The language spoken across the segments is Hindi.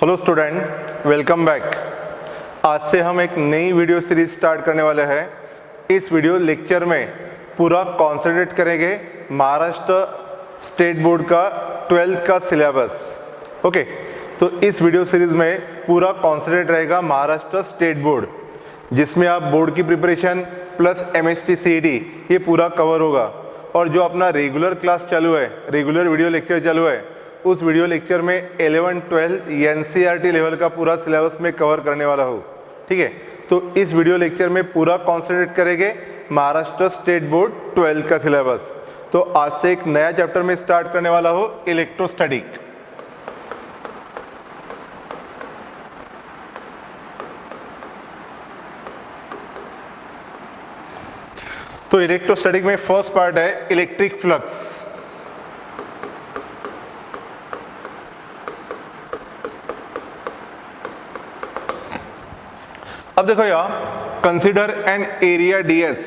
Hello student, welcome back. आज से हम एक नई वीडियो सीरीज स्टार्ट करने वाले हैं। इस वीडियो लेक्चर में पूरा कॉन्सेंट्रेट करेंगे महाराष्ट्र स्टेट बोर्ड का 12th का सिलेबस। ओके, तो इस वीडियो सीरीज में पूरा कॉन्सेंट्रेट रहेगा महाराष्ट्र स्टेट बोर्ड, जिसमें आप बोर्ड की प्रिपरेशन प्लस MHT-CET ये पूरा कवर होगा। और जो अपना रेगुलर क्लास चालू है, रेगुलर वीडियो लेक्चर चालू है, उस वीडियो लेक्चर में 11-12 NCERT लेवल का पूरा सिलेबस में कवर करने वाला हूँ। ठीक है, तो इस वीडियो लेक्चर में पूरा कॉन्सेंट्रेट करेंगे महाराष्ट्र स्टेट बोर्ड 12 का सिलेबस। तो आज से एक नया चैप्टर में स्टार्ट करने वाला हूँ, इलेक्ट्रोस्टैटिक। तो इलेक्ट्रोस्टैटिक में फर्स्ट पार्ट है इलेक्ट्रिक फ्लक्स। अब देखो यहाँ, consider an area ds,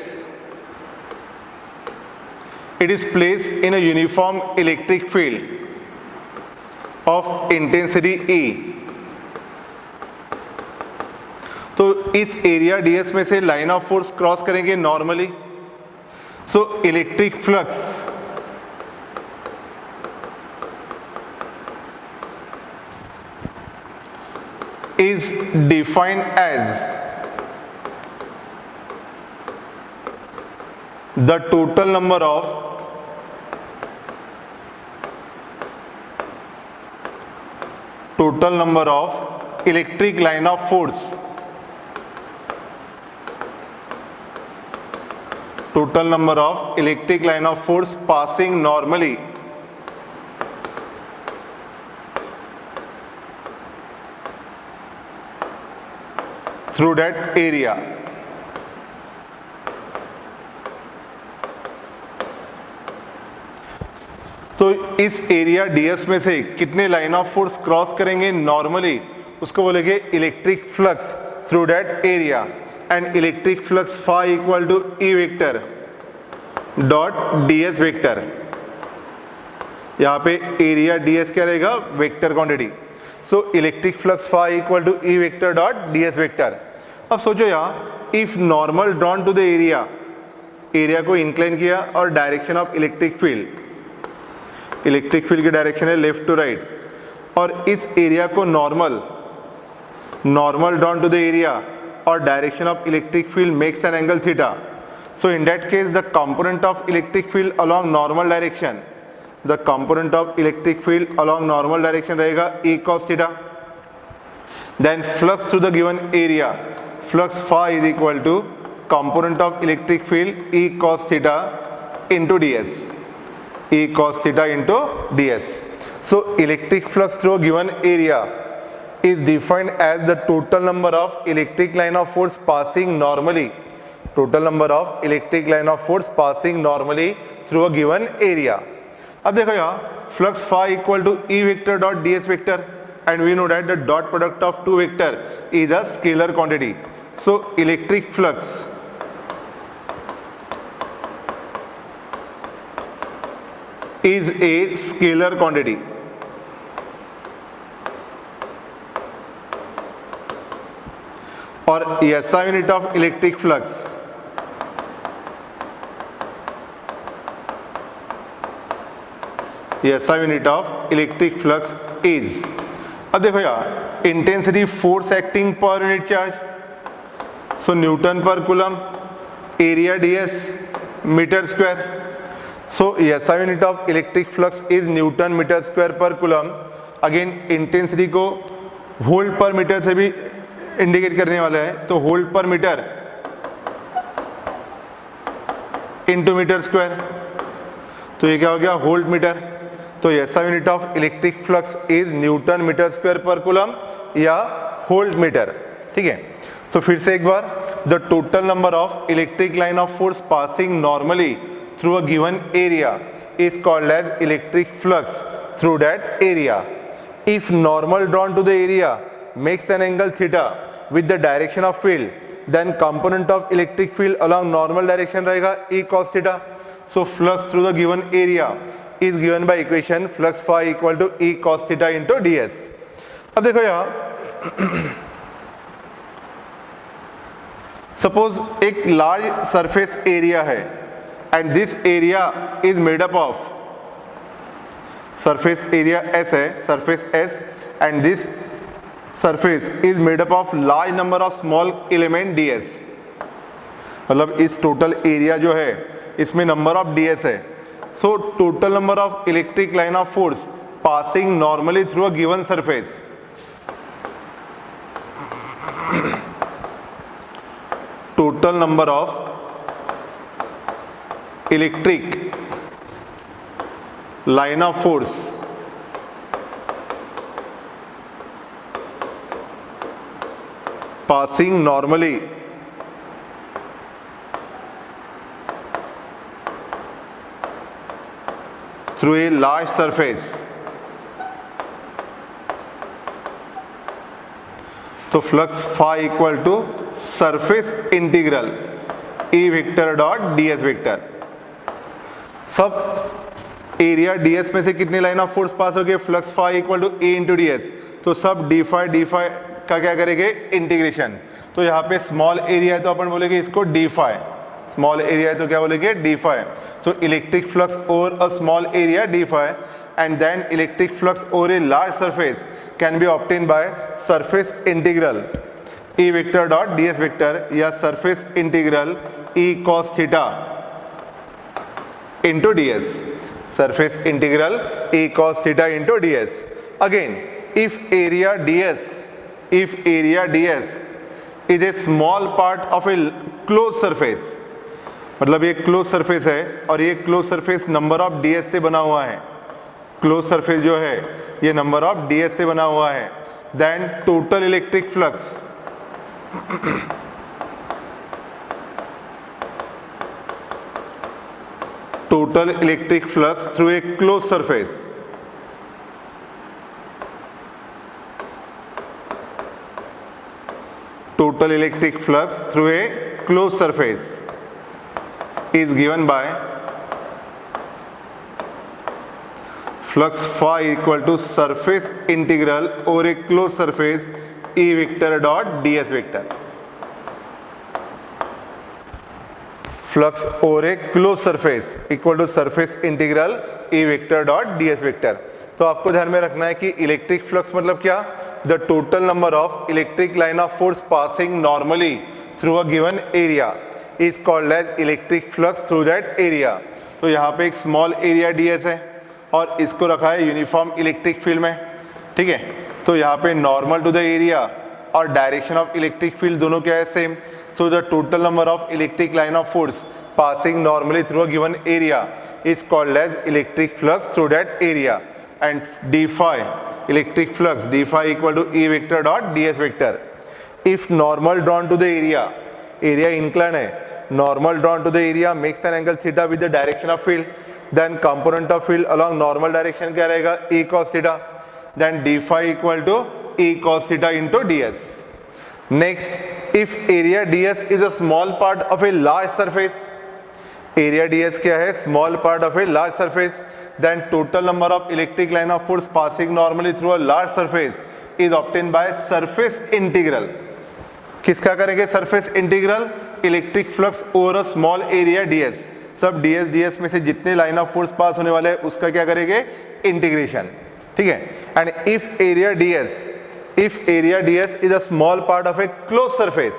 it is place in a uniform electric field of intensity E। तो इस एरिया ds में से लाइन ऑफ फोर्स क्रॉस करेंगे normally. So electric flux is defined as the total number of electric line of force, total number of electric line of force passing normally through that area। तो इस एरिया ds में से कितने लाइन ऑफ फोर्स क्रॉस करेंगे नॉर्मली, उसको बोलेंगे electric flux through that area. And electric flux φ equal to E vector dot ds vector. यहाँ पे एरिया ds क्या रहेगा, vector quantity. So electric flux φ equal to E vector dot ds vector. अब सोचो यहाँ, if normal drawn to the area, area को इंक्लाइन किया और डायरेक्शन ऑफ इलेक्ट्रिक फील्ड की डायरेक्शन है लेफ्ट टू राइट, और इस एरिया को normal drawn to the area और direction of electric field makes an angle theta. So in that case the component of electric field along normal direction, रहेगा E cos theta. Then flux through the given area, flux phi is equal to component of electric field E cos theta into ds, E cos theta into ds. So electric flux through a given area is defined as the total number of electric line of force passing normally, through a given area। अब देखो यहाँ, flux phi equal to E vector dot ds vector, and we know that the dot product of two vector is a scalar quantity। So electric flux is a scalar quantity। और SI unit of electric flux is, अब देखो यार, intensity force acting per unit charge, so newton per coulomb, area ds metre square. So SI unit of electric flux is newton metre square per coulomb. Again intensity को वोल्ट पर मीटर से भी इंडिकेट करने वाला है, तो volt per metre into metre square, तो ये क्या हो गया, वोल्ट मीटर। तो SI unit of electric flux is newton metre square per coulomb या वोल्ट मीटर। ठीक है, सो फिर से एक बार, the total number of electric line of force passing normally through a given area is called as electric flux through that area. If normal drawn to the area makes an angle theta with the direction of field, then component of electric field along normal direction रहेगा E cos theta. So flux through the given area is given by equation flux phi equal to E cos theta into ds। अब देखो यहां सपोज एक लार्ज सरफेस एरिया है and this area is made up of, surface area S है, surface S, and this surface is made up of large number of small element ds। मतलब इस टोटल एरिया जो है इसमें नंबर ऑफ ds है। So total number of electric line of force passing normally through a given surface, total number of electric line of force passing normally through a large surface। तो flux phi equal to surface integral E vector dot ds vector. सब एरिया ds में से कितनी लाइन ऑफ फोर्स पास हो गए, flux phi equal to A into ds। तो सब डी फाई का क्या करेंगे, इंटीग्रेशन। तो यहाँ पे स्मॉल एरिया है तो अपन बोलेंगे इसको डी फाई, स्मॉल एरिया है तो क्या बोलेंगे, d phi. So electric flux over a small area d phi and then electric flux over a large surface can be obtained by surface integral E vector dot ds vector या surface integral E cos theta into ds, surface integral E cos theta into ds। Again, if area ds is a small part of a closed surface, मतलब ये क्लोज सरफेस है और ये close surface number of ds से बना हुआ है, क्लोज सरफेस जो है ये नंबर ऑफ ds से बना हुआ है, then total electric flux total electric flux through a close surface total electric flux through a closed surface is given by flux phi equal to surface integral over a closed surface E vector dot ds vector। flux over a closed surface equal to surface integral E vector dot ds vector। तो आपको ध्यान में रखना है कि इलेक्ट्रिक फ्लक्स मतलब क्या, the total number of electric line of force passing normally through a given area is called as electric flux through that area। तो यहाँ पे एक स्मॉल एरिया ds है और इसको रखा है यूनिफॉर्म इलेक्ट्रिक फील्ड में, ठीक है। तो यहाँ पे नॉर्मल टू द एरिया और डायरेक्शन ऑफ इलेक्ट्रिक फील्ड दोनों क्या है, same. So the total number of electric line of force passing normally through a given area is called as electric flux through that area. And d phi electric flux d phi equal to E vector dot ds vector। if normal drawn to the area inclined है, normal drawn to the area makes an angle theta with the direction of field, then component of field along normal direction क्या रहेगा, E cos theta, then d phi equal to E cos theta into ds। next, if area ds is a small part of a large surface, area ds क्या है, small part of a large surface, then total number of electric line of force passing normally through a large surface is obtained by surface integral। किसका करेंगे, surface integral electric flux over a small area ds। सब ds में से जितने लाइन ऑफ फोर्स पास होने वाले हैं उसका क्या करेंगे, इंटीग्रेशन, ठीक है। And if area ds is a small part of a close surface,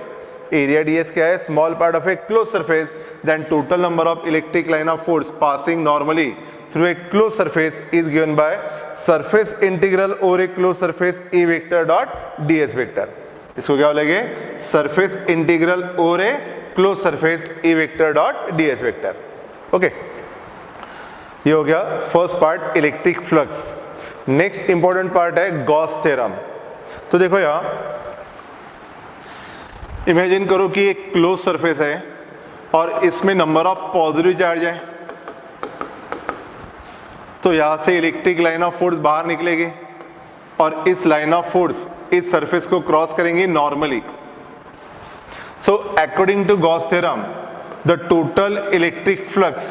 area ds क्या है, small part of a close surface, then total number of electric line of force passing normally through a closed surface is given by surface integral over a closed surface E vector dot ds vector। इसको क्या बोलेंगे, surface integral over a closed surface E vector dot ds vector। Okay, ये हो गया first part electric flux. Next important part है गॉस थ्योरम। तो देखो यहाँ इमेजिन करो कि एक क्लोज सरफेस है और इसमें नंबर ऑफ पॉजिटिव चार्ज है, तो यहाँ से इलेक्ट्रिक लाइन ऑफ फोर्स बाहर निकलेगी और इस लाइन ऑफ फोर्स इस सरफेस को क्रॉस करेंगे normally. So according to Gauss theorem the total electric flux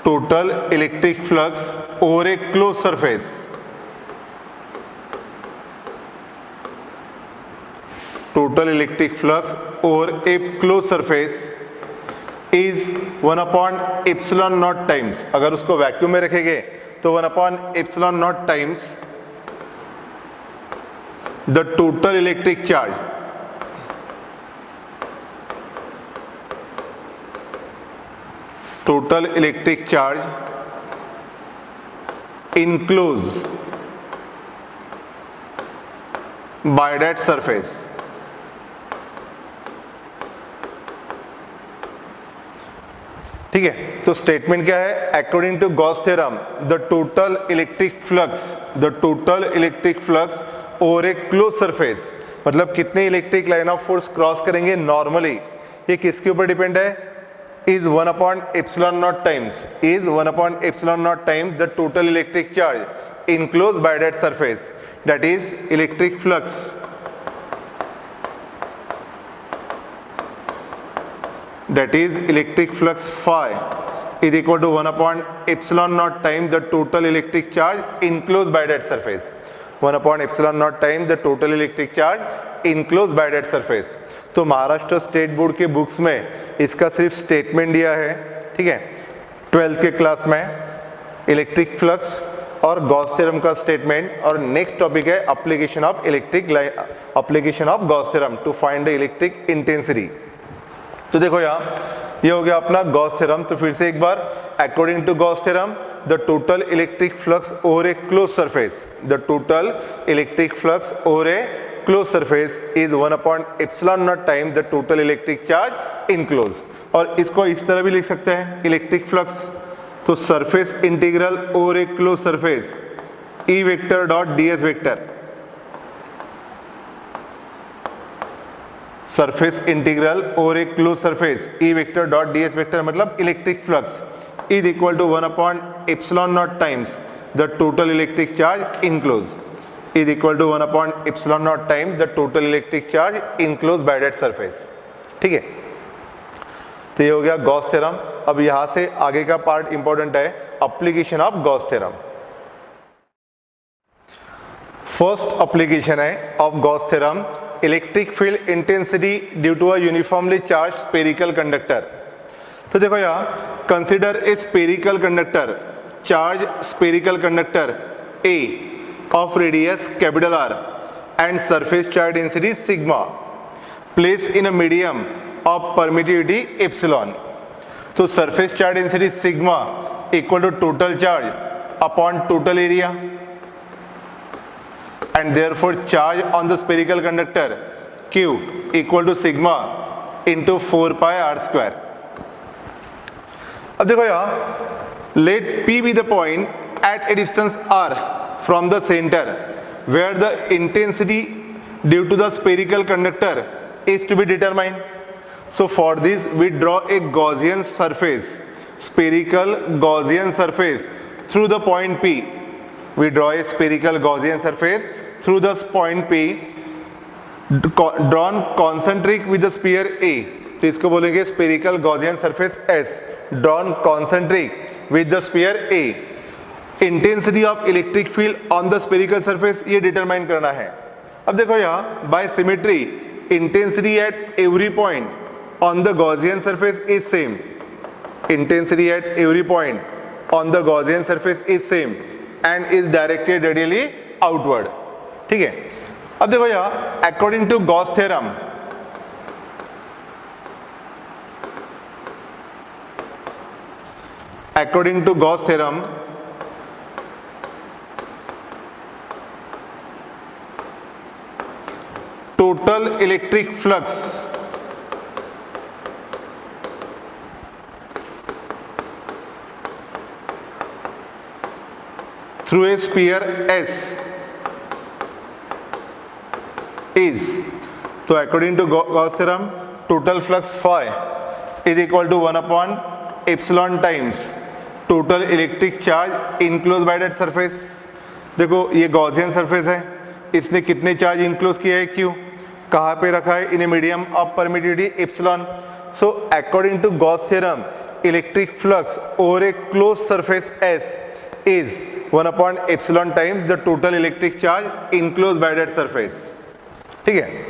total electric flux over a closed surface. Total electric flux over a closed surface is 1 upon epsilon naught times, अगर उसको वैक्यूम में रखेंगे तो 1 upon epsilon naught times the total electric charge. Total electric charge enclosed by that surface. ठीक है, तो स्टेटमेंट क्या है? According to Gauss theorem the total electric flux over a close surface, मतलब कितने electric line of force cross करेंगे नॉर्मली, ये किसके ऊपर डिपेंड है? Is 1 upon epsilon naught times, is 1 upon epsilon naught times the total electric charge enclosed by that surface, that is electric flux. That is electric flux phi is equal to 1 upon epsilon naught times the total electric charge enclosed by that surface. 1 upon epsilon naught times the total electric charge enclosed by that surface. तो महाराष्ट्र स्टेट बोर्ड के बुक्स में इसका सिर्फ स्टेटमेंट दिया है, ठीक है, 12th के क्लास में इलेक्ट्रिक फ्लक्स और गॉस थ्योरम का स्टेटमेंट, और नेक्स्ट टॉपिक है application of Gauss theorem to find the electric intensity. तो देखो यहाँ ये हो गया अपना गॉस थ्योरम. तो फिर से एक बार, according to Gauss theorem the total electric flux over a close surface, the total electric flux over a close surface is 1 upon epsilon naught time the total electric charge enclose. और इसको इस तरह भी लिख सकते हैं इलेक्ट्रिक फ्लक्स, तो surface integral over a close surface E vector dot ds vector, surface integral over a close surface E vector dot ds vector, मतलब electric flux is equal to 1 upon epsilon naught times the total electric charge enclose, is equal to 1 upon epsilon naught times the total electric charge enclosed by that surface. ठीक है, तो ये हो गया गॉस थ्योरम. अब यहां से आगे का पार्ट इंपॉर्टेंट है, application of Gauss theorem. First application है of Gauss theorem, electric field intensity due to a uniformly charge spherical conductor. तो देखो यहाँ, consider a spherical conductor, charge spherical conductor a of radius capital R and surface charge density sigma placed in a medium of permittivity epsilon. So surface charge density sigma equal to total charge upon total area, and therefore charge on the spherical conductor Q equal to sigma into 4 pi r square. अब देखो यहाँ, let P be the point at a distance r from the center where the intensity due to the spherical conductor is to be determined. So for this we draw a Gaussian surface, spherical Gaussian surface through the point P. We draw a spherical Gaussian surface through the point P drawn concentric with the sphere A. तो इसको बोलेंगे spherical Gaussian surface S drawn concentric with the sphere A. Intensity of electric field on the spherical surface ये डिटरमाइन करना है. अब देखो यहाँ, by symmetry intensity at every point on the Gaussian surface is same, intensity at every point on the Gaussian surface is same and is directed radially outward. ठीक है, अब देखो यहाँ, according to Gauss theorem total electric flux through a sphere S is, so according to Gauss theorem total flux phi is equal to 1 upon epsilon times total electric charge enclosed by that surface. देखो ये गॉसियन सरफेस है, इसने कितने चार्ज इनक्लोज किया है? Q. कहाँ पे रखा है? In a medium of permittivity epsilon. So according to Gauss theorem electric flux over a closed surface S is 1 upon epsilon times the total electric charge enclosed by that surface. ठीक है,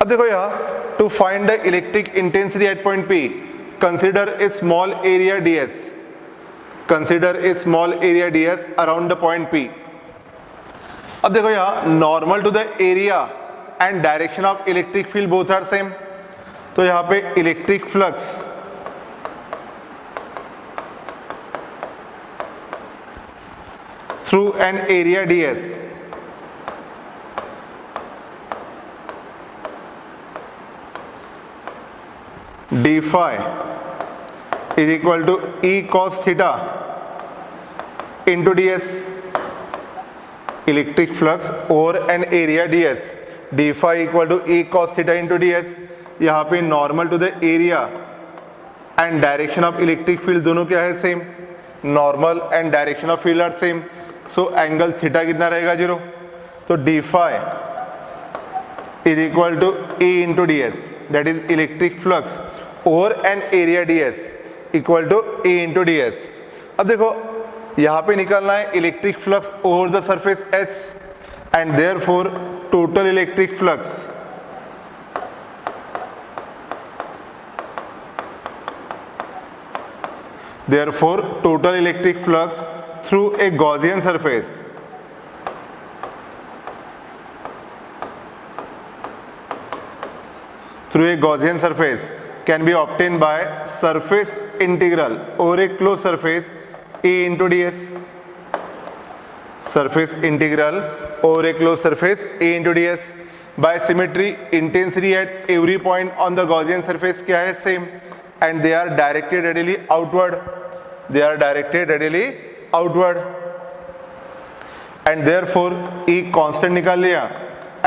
अब देखो यहाँ to find the electric intensity at point P, consider a small area ds. Consider a small area ds around the point P. अब देखो यहाँ normal to the area and direction of electric field both are same. तो यहाँ पे electric flux through an area ds d phi is equal to E cos theta into ds. Electric flux over an area ds, d phi equal to E cos theta into ds. यहाँ पे normal to the area and direction of electric field दोनों क्या है, same. Normal and direction of field are same, so angle theta कितना रहेगा, 0. तो d phi is equal to E into d s, that is electric flux over an area d s equal to E into d s. अब देखो यहाँ पे निकालना है electric flux over the surface S and therefore total electric flux therefore total electric flux through a Gaussian surface can be obtained by surface integral over a closed surface E into ds. Surface integral over a closed surface E into ds. By symmetry, intensity at every point on the Gaussian surface क्या है, same, and they are directed radially outward. They are directed radially outward, and therefore E constant निकाल लिया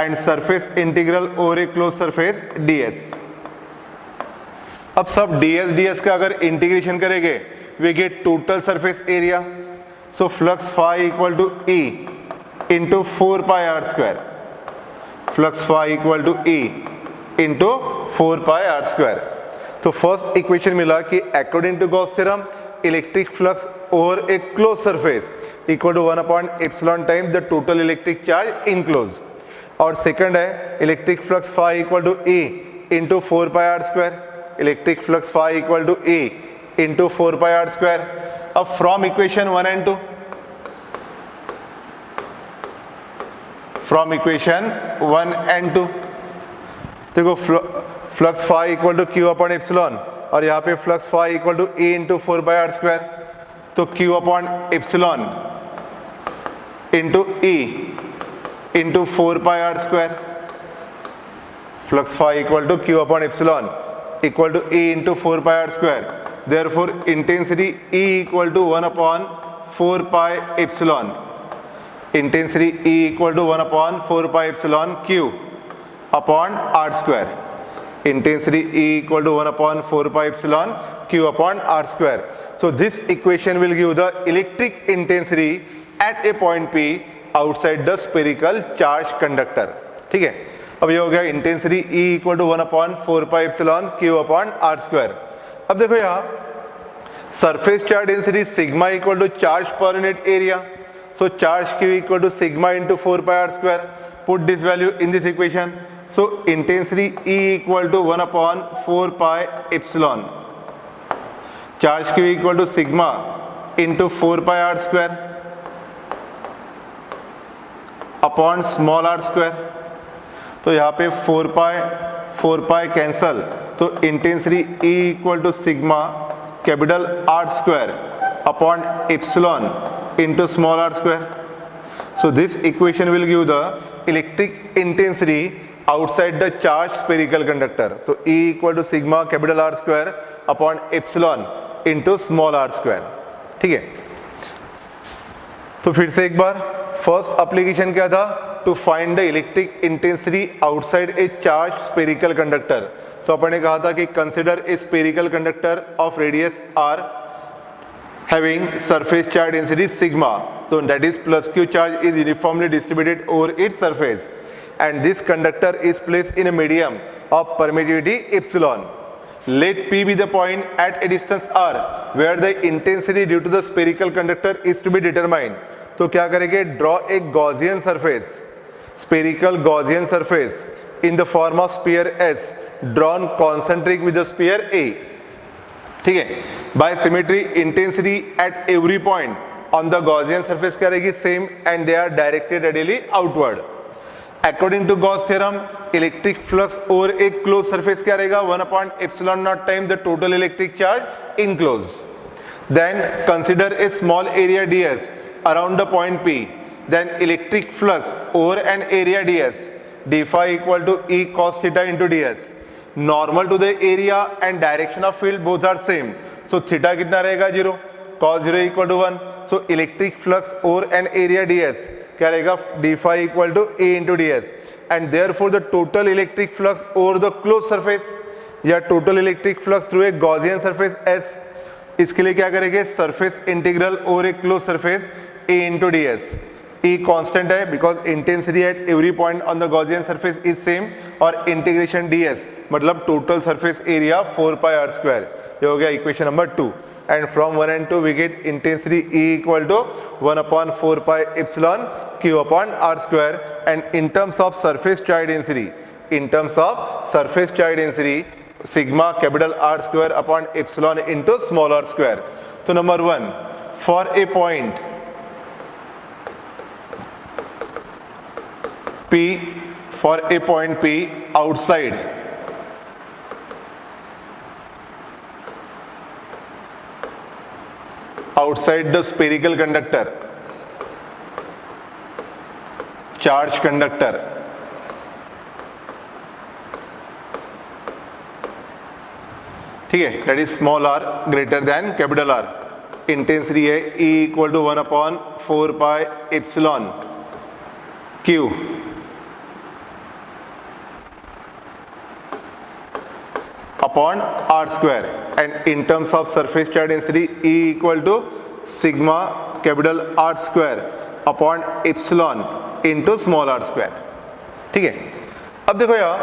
and surface integral over a closed surface ds. अब सब ds का अगर इंटीग्रेशन करेंगे we get total surface area. So flux phi equal to E into 4 pi r square. Flux phi equal to E into 4 pi r square. तो फर्स्ट इक्वेशन मिला कि according to Gauss theorem electric flux over a close surface equal to 1 upon epsilon times the total electric charge enclose. और सेकंड है electric flux phi equal to E into 4 pi r square. Electric flux phi equal to E into 4 pi r square. अब from equation 1 and 2, from equation 1 and 2 देखो flux phi equal to Q upon epsilon और यहाँ पे flux phi equal to E into 4 pi r square. तो Q upon epsilon into E into 4 pi r square. Flux phi equal to Q upon epsilon equal to E into 4 pi r square. Therefore intensity E equal to 1 upon 4 pi epsilon. Intensity E equal to 1 upon 4 pi epsilon Q upon R square. Intensity E equal to 1 upon 4 pi epsilon Q upon R square. So this equation will give the electric intensity at a point P outside the spherical charged conductor. ठीक है, अब ये हो गया intensity E equal to 1 upon 4 pi epsilon Q upon R square. अब देखो यहाँ surface charge density sigma equal to charge per unit area. So charge Q equal to sigma into 4 pi R square. Put this value in this equation. So intensity E equal to 1 upon 4 pi epsilon. Charge Q equal to sigma into 4 pi r square upon small r square. तो यहाँ पे 4 pi कैंसल, तो intensity E equal to sigma capital R square upon epsilon into small r square. So this equation will give the electric intensity outside the charged spherical conductor. तो E equal to sigma capital R square upon epsilon into small r square. ठीक है, तो फिर से एक बार फर्स्ट एप्लीकेशन क्या था, to find the electric intensity outside a charge spherical conductor. तो अपन ने कहा था कि consider a spherical conductor of radius r having surface charge density sigma. So that is plus q charge is uniformly distributed over its surface. And this conductor is placed in a medium of permittivity epsilon. let P be the point at a distance r where the intensity due to the spherical conductor is to be determined. तो क्या करेंगे, draw a Gaussian surface, spherical Gaussian surface in the form of sphere S drawn concentric with the sphere A. ठीक है, by symmetry intensity at every point on the Gaussian surface क्या रहेगी, same, and they are directed radially outward. According to Gauss theorem, electric flux over a closed surface क्या रहेगा, 1/epsilon naught times the total electric charge enclosed. Then consider a small area ds around the point P. Then electric flux over an area ds, d phi equal to E cos theta into ds. Normal to the area and direction of field both are same. So theta कितना रहेगा, 0, cos 0 equal to 1. So electric flux over an area ds क्या रहेगा, d phi equal to E into ds. And therefore the total electric flux over the closed surface या total electric flux through a Gaussian surface S, इसके लिए क्या करेंगे, surface integral over a closed surface A into ds. E constant है because intensity at every point on the Gaussian surface is same, और इंटीग्रेशन ds मतलब total surface area 4 pi r square. ये हो गया इक्वेशन नंबर 2. एंड फ्रॉम 1 and 2 we get intensity E equal to 1/4 pi epsilon q upon r square. And in terms of surface charge density, in terms of surface charge density sigma capital R square upon epsilon into small r square. तो number 1, for a point P, for a point P outside the spherical conductor, charge conductor, ठीक है, that is small r greater than capital R. Intensity है E equal to 1/4 pi epsilon Q upon r square, and in terms of surface charge density E equal to sigma capital R square upon epsilon into small r square. ठीक है, अब देखो यार,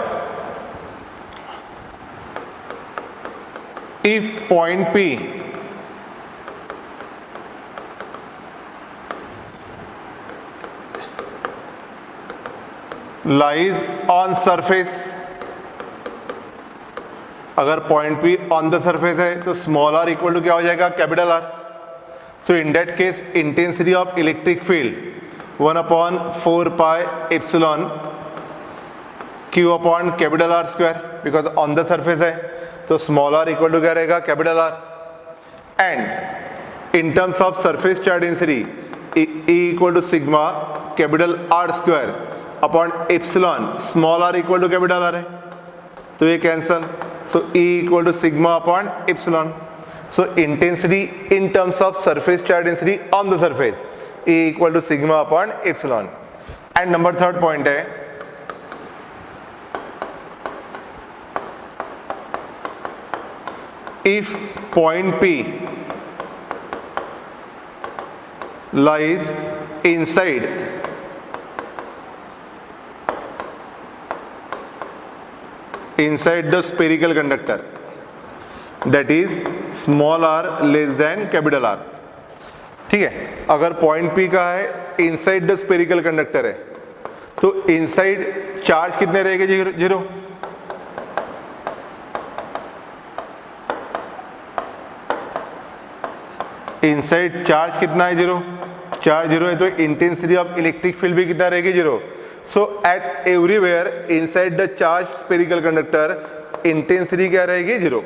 if point P lies on surface, अगर point P on the surface है तो स्मॉल r इक्वल टू क्या हो जाएगा, capital R. So in that case intensity of electric field 1/4 pi epsilon Q upon capital R square, because on the surface है तो स्मॉल r इक्वल टू क्या रहेगा, capital R. And in terms of surface charge density E equal to sigma capital R square upon epsilon small r equal to capital R है, तो ये cancel. So E equal to sigma upon epsilon. So intensity in terms of surface charge density on the surface, E equal to sigma upon epsilon. And number 3rd point है, if point P lies inside the spherical conductor, that is small r less than capital R. ठीक है, अगर पॉइंट P का है इनसाइड द स्फेरिकल कंडक्टर है तो इनसाइड चार्ज कितने रहेंगे, 0. इनसाइड चार्ज कितना है, 0. चार्ज 0 है तो इंटेंसिटी ऑफ इलेक्ट्रिक फील्ड भी कितना रहेगी, 0. So at everywhere inside the charged spherical conductor, intensity क्या रहेगी, 0.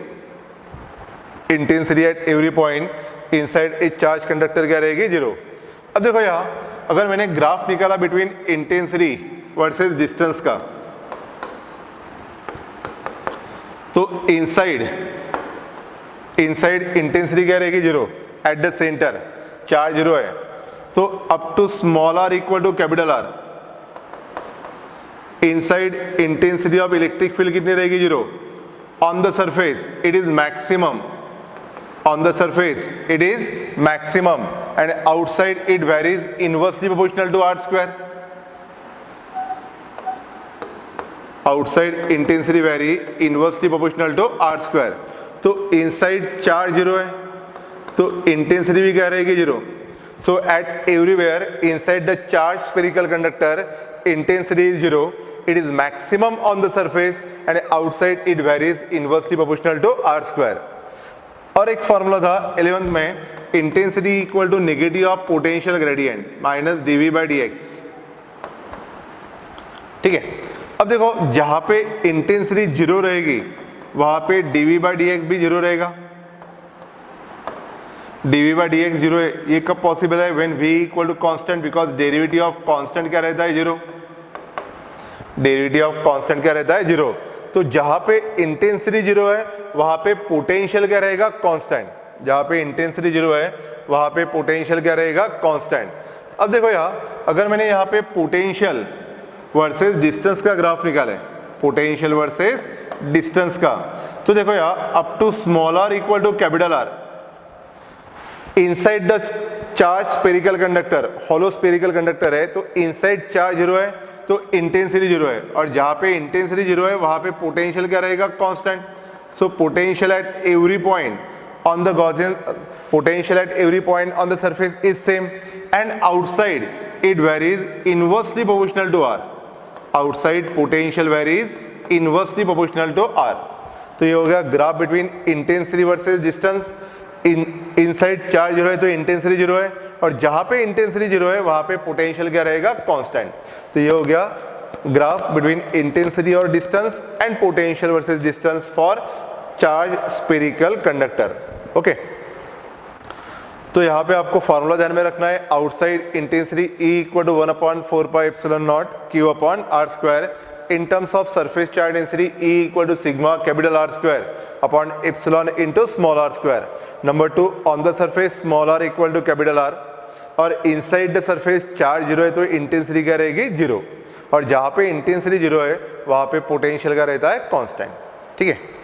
Intensity at every point inside a charged conductor क्या रहेगी, 0. अब देखो यहाँ, अगर मैंने ग्राफ निकाला बिटवीन इंटेंसिटी वर्सेस डिस्टेंस का, तो इनसाइड इंटेंसिटी क्या रहेगी, 0. एट द सेंटर चार्ज 0 है तो up to small r equal to capital R, inside intensity of electric field कितनी रहेगी, 0. On the surface it is maximum, on the surface it is maximum, and outside it varies inversely proportional to r square. Outside intensity vary inversely proportional to r square. तो इनसाइड चार्ज जीरो है तो इंटेंसिटी भी क्या रहेगी zero. So at everywhere inside the charge spherical conductor intensity is zero, it is maximum on the surface and outside it varies inversely proportional to r square. और एक फॉर्मूला था 11th में, intensity equal to negative of potential gradient minus dv by dx। ठीक है, अब देखो जहां पे इंटेंसिटी जीरो रहेगी वहां पे dv बाई dx भी जीरो रहेगा। dv बाई dx जीरो है, ये कब पॉसिबल है? When v equal to constant, because derivative of constant क्या रहता है? जीरो। डेरिवेटिव ऑफ कांस्टेंट क्या रहता है? जीरो। तो जहां पे इंटेंसिटी जीरो है वहां पे पोटेंशियल क्या रहेगा? कांस्टेंट। जहां पे इंटेंसिटी जीरो है वहां पे पोटेंशियल क्या रहेगा? कांस्टेंट। अब देखो यहाँ अगर मैंने यहाँ पे पोटेंशियल वर्सेस डिस्टेंस का ग्राफ निकाले, पोटेंशियल वर्सेस डिस्टेंस का, तो देखो यहाँ up to small r equal to capital R, inside the charge spherical conductor, hollow spherical conductor है तो इनसाइड चार्ज जीरो है तो इंटेंसिटी जीरो है, और जहां पे इंटेंसिटी जीरो है वहां पे पोटेंशियल क्या रहेगा? Constant. So potential at every point on the Gaussian, potential at every point on the surface is same and outside it varies inversely proportional to r. Outside potential varies inversely proportional to r. तो ये हो गया graph between intensity versus distance. Inside charge zero है तो इंटेंसिटी जीरो है, और जहां पे इंटेंसिटी जीरो है वहां पे पोटेंशियल क्या रहेगा? कांस्टेंट। तो ये हो गया ग्राफ बिटवीन इंटेंसिटी और distance and potential versus distance for charge spherical conductor. Okay, तो यहाँ पे आपको फॉर्मूला ध्यान में रखना है, outside intensity E equal to 1/4 pi epsilon naught Q upon R square, in terms of surface charge density E equal to sigma capital R square upon epsilon into small r square. Number 2, on the surface small r equal to capital R, और inside the surface charge zero है तो इंटेंसिटी क्या रहेगी? जीरो, और जहां पे इंटेंसिटी जीरो है वहां पे पोटेंशियल का रहता है? कांस्टेंट। ठीक है।